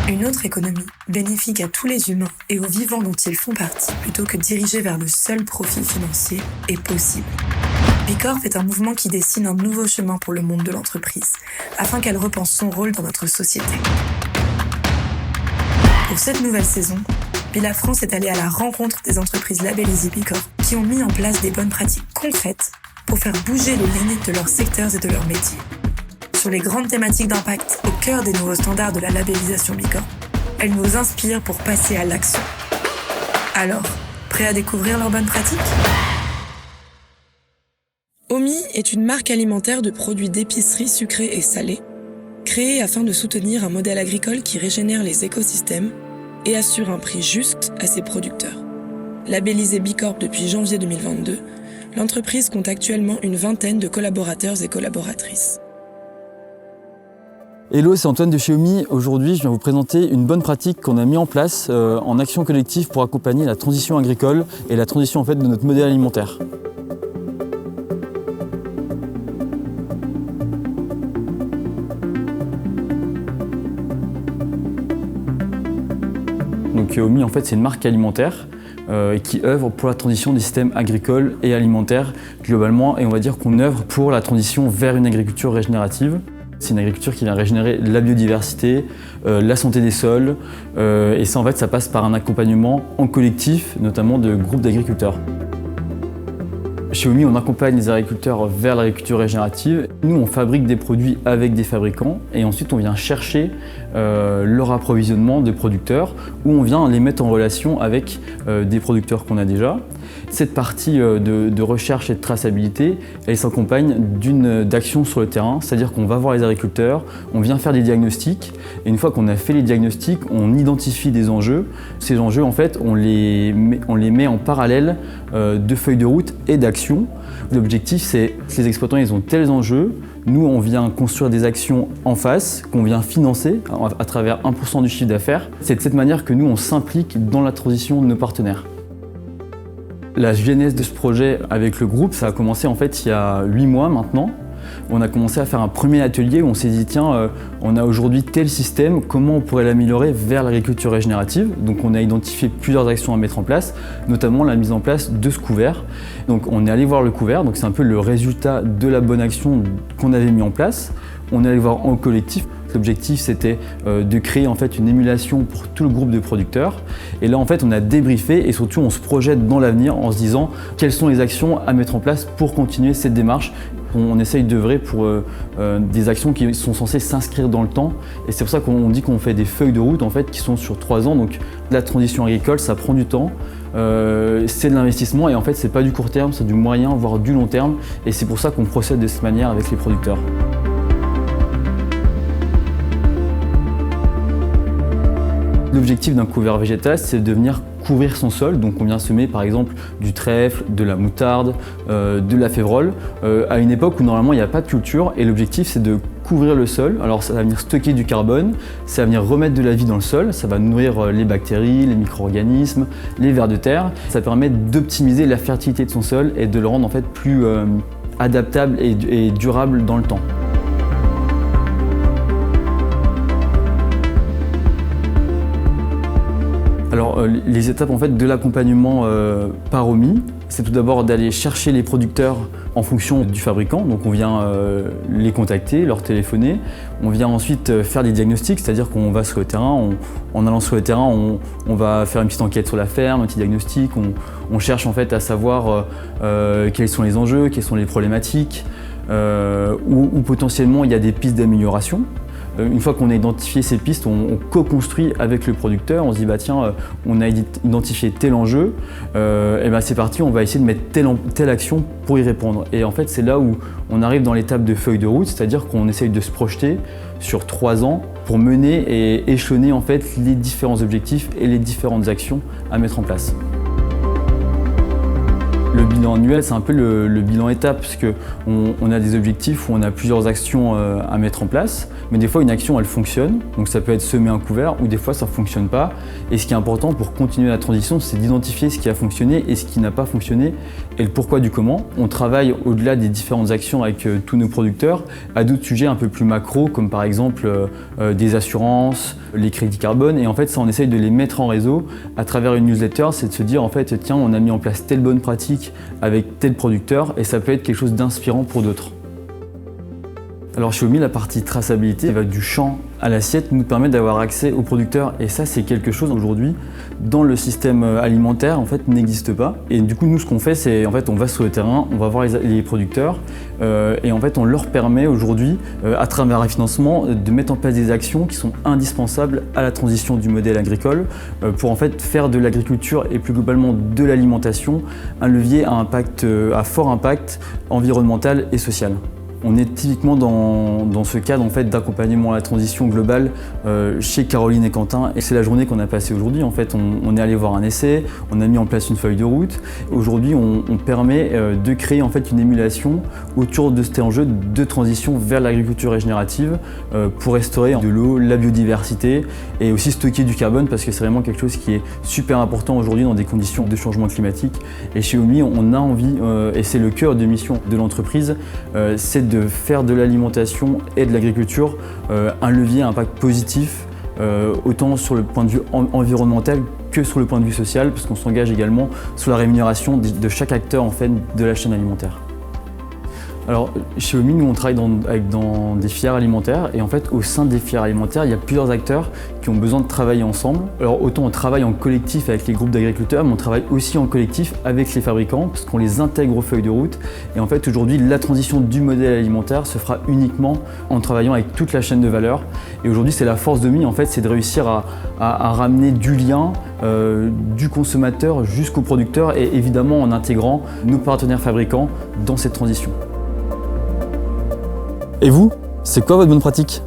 Une autre économie, bénéfique à tous les humains et aux vivants dont ils font partie, plutôt que dirigée vers le seul profit financier, est possible. Bicorp est un mouvement qui dessine un nouveau chemin pour le monde de l'entreprise, afin qu'elle repense son rôle dans notre société. Pour cette nouvelle saison, Villa France est allée à la rencontre des entreprises labellisées Bicorp qui ont mis en place des bonnes pratiques concrètes pour faire bouger les limites de leurs secteurs et de leurs métiers. Sur les grandes thématiques d'impact au cœur des nouveaux standards de la labellisation Bicorp, elle nous inspire pour passer à l'action. Alors, prêt à découvrir leurs bonnes pratiques ? Omi est une marque alimentaire de produits d'épicerie sucrés et salés, créée afin de soutenir un modèle agricole qui régénère les écosystèmes et assure un prix juste à ses producteurs. Labellisée Bicorp depuis janvier 2022, l'entreprise compte actuellement une vingtaine de collaborateurs et collaboratrices. Hello, c'est Antoine de chez Omi. Aujourd'hui, je viens vous présenter une bonne pratique qu'on a mis en place en action collective pour accompagner la transition agricole et la transition en fait, de notre modèle alimentaire. Donc Omi, en fait, c'est une marque alimentaire qui œuvre pour la transition des systèmes agricoles et alimentaires globalement, et on va dire qu'on œuvre pour la transition vers une agriculture régénérative. C'est une agriculture qui vient régénérer la biodiversité, la santé des sols, et ça en fait ça passe par un accompagnement en collectif, notamment de groupes d'agriculteurs. Chez Omi, on accompagne les agriculteurs vers l'agriculture régénérative. Nous, on fabrique des produits avec des fabricants et ensuite on vient chercher leur approvisionnement de producteurs ou on vient les mettre en relation avec des producteurs qu'on a déjà. Cette partie de recherche et de traçabilité, elle s'accompagne d'actions sur le terrain, c'est-à-dire qu'on va voir les agriculteurs, on vient faire des diagnostics et une fois qu'on a fait les diagnostics, on identifie des enjeux. Ces enjeux, en fait, on les met en parallèle de feuilles de route et d'actions. L'objectif, c'est que les exploitants ils ont tels enjeux. Nous, on vient construire des actions en face, qu'on vient financer à travers 1% du chiffre d'affaires. C'est de cette manière que nous, on s'implique dans la transition de nos partenaires. La genèse de ce projet avec le groupe, ça a commencé en fait il y a 8 mois maintenant. On a commencé à faire un premier atelier où on s'est dit tiens, on a aujourd'hui tel système, comment on pourrait l'améliorer vers l'agriculture régénérative. Donc on a identifié plusieurs actions à mettre en place, notamment la mise en place de ce couvert. Donc on est allé voir le couvert, donc c'est un peu le résultat de la bonne action qu'on avait mis en place. On est allé voir en collectif. L'objectif c'était de créer en fait une émulation pour tout le groupe de producteurs. Et là en fait on a débriefé et surtout on se projette dans l'avenir en se disant quelles sont les actions à mettre en place pour continuer cette démarche. On essaye d'œuvrer pour des actions qui sont censées s'inscrire dans le temps et c'est pour ça qu'on dit qu'on fait des feuilles de route en fait qui sont sur 3 ans. Donc la transition agricole ça prend du temps, c'est de l'investissement et en fait c'est pas du court terme, c'est du moyen voire du long terme et c'est pour ça qu'on procède de cette manière avec les producteurs. L'objectif d'un couvert végétal, c'est de venir couvrir son sol. Donc on vient semer par exemple du trèfle, de la moutarde, de la févrole, à une époque où normalement il n'y a pas de culture. Et l'objectif c'est de couvrir le sol. Alors ça va venir stocker du carbone, ça va venir remettre de la vie dans le sol, ça va nourrir les bactéries, les micro-organismes, les vers de terre. Ça permet d'optimiser la fertilité de son sol et de le rendre en fait plus adaptable et durable dans le temps. Alors les étapes en fait de l'accompagnement par Omi, c'est tout d'abord d'aller chercher les producteurs en fonction du fabricant. Donc on vient les contacter, leur téléphoner. On vient ensuite faire des diagnostics, c'est-à-dire qu'on va sur le terrain. En allant sur le terrain, on va faire une petite enquête sur la ferme, un petit diagnostic. On cherche en fait à savoir quels sont les enjeux, quelles sont les problématiques, où potentiellement il y a des pistes d'amélioration. Une fois qu'on a identifié ces pistes, on co-construit avec le producteur, on se dit bah tiens, on a identifié tel enjeu, et ben c'est parti, on va essayer de mettre telle action pour y répondre. Et en fait c'est là où on arrive dans l'étape de feuille de route, c'est-à-dire qu'on essaye de se projeter sur 3 ans pour mener et échelonner en fait les différents objectifs et les différentes actions à mettre en place. Le bilan annuel, c'est un peu le bilan étape, parce qu'on a des objectifs où on a plusieurs actions à mettre en place, mais des fois une action elle fonctionne, donc ça peut être semer un couvert, ou des fois ça ne fonctionne pas. Et ce qui est important pour continuer la transition, c'est d'identifier ce qui a fonctionné et ce qui n'a pas fonctionné, et le pourquoi du comment. On travaille au-delà des différentes actions avec tous nos producteurs à d'autres sujets un peu plus macro, comme par exemple des assurances, les crédits carbone, et en fait ça on essaye de les mettre en réseau à travers une newsletter, c'est de se dire en fait tiens, on a mis en place telle bonne pratique avec tel producteur, et ça peut être quelque chose d'inspirant pour d'autres. Alors chez Omi, la partie traçabilité va du champ à l'assiette nous permet d'avoir accès aux producteurs, et ça c'est quelque chose aujourd'hui dans le système alimentaire en fait n'existe pas. Et du coup nous ce qu'on fait, c'est en fait on va sur le terrain, on va voir les producteurs et en fait on leur permet aujourd'hui à travers un financement de mettre en place des actions qui sont indispensables à la transition du modèle agricole pour en fait faire de l'agriculture et plus globalement de l'alimentation un levier à fort impact environnemental et social. On est typiquement dans ce cadre en fait, d'accompagnement à la transition globale chez Caroline et Quentin, et c'est la journée qu'on a passée aujourd'hui. En fait, on est allé voir un essai, on a mis en place une feuille de route. Aujourd'hui, on permet de créer en fait, une émulation autour de cet enjeu de transition vers l'agriculture régénérative pour restaurer de l'eau, la biodiversité et aussi stocker du carbone, parce que c'est vraiment quelque chose qui est super important aujourd'hui dans des conditions de changement climatique. Et chez Omi, on a envie, et c'est le cœur de mission de l'entreprise, c'est de faire de l'alimentation et de l'agriculture un levier à impact positif, autant sur le point de vue environnemental que sur le point de vue social, parce qu'on s'engage également sur la rémunération de chaque acteur en fait, de la chaîne alimentaire. Alors, chez Omi, nous, on travaille dans des filières alimentaires, et en fait, au sein des filières alimentaires, il y a plusieurs acteurs qui ont besoin de travailler ensemble. Alors, autant on travaille en collectif avec les groupes d'agriculteurs, mais on travaille aussi en collectif avec les fabricants, parce qu'on les intègre aux feuilles de route. Et en fait, aujourd'hui, la transition du modèle alimentaire se fera uniquement en travaillant avec toute la chaîne de valeur. Et aujourd'hui, c'est la force d'Omi, en fait, c'est de réussir à ramener du lien du consommateur jusqu'au producteur, et évidemment en intégrant nos partenaires fabricants dans cette transition. Et vous, c'est quoi votre bonne pratique ?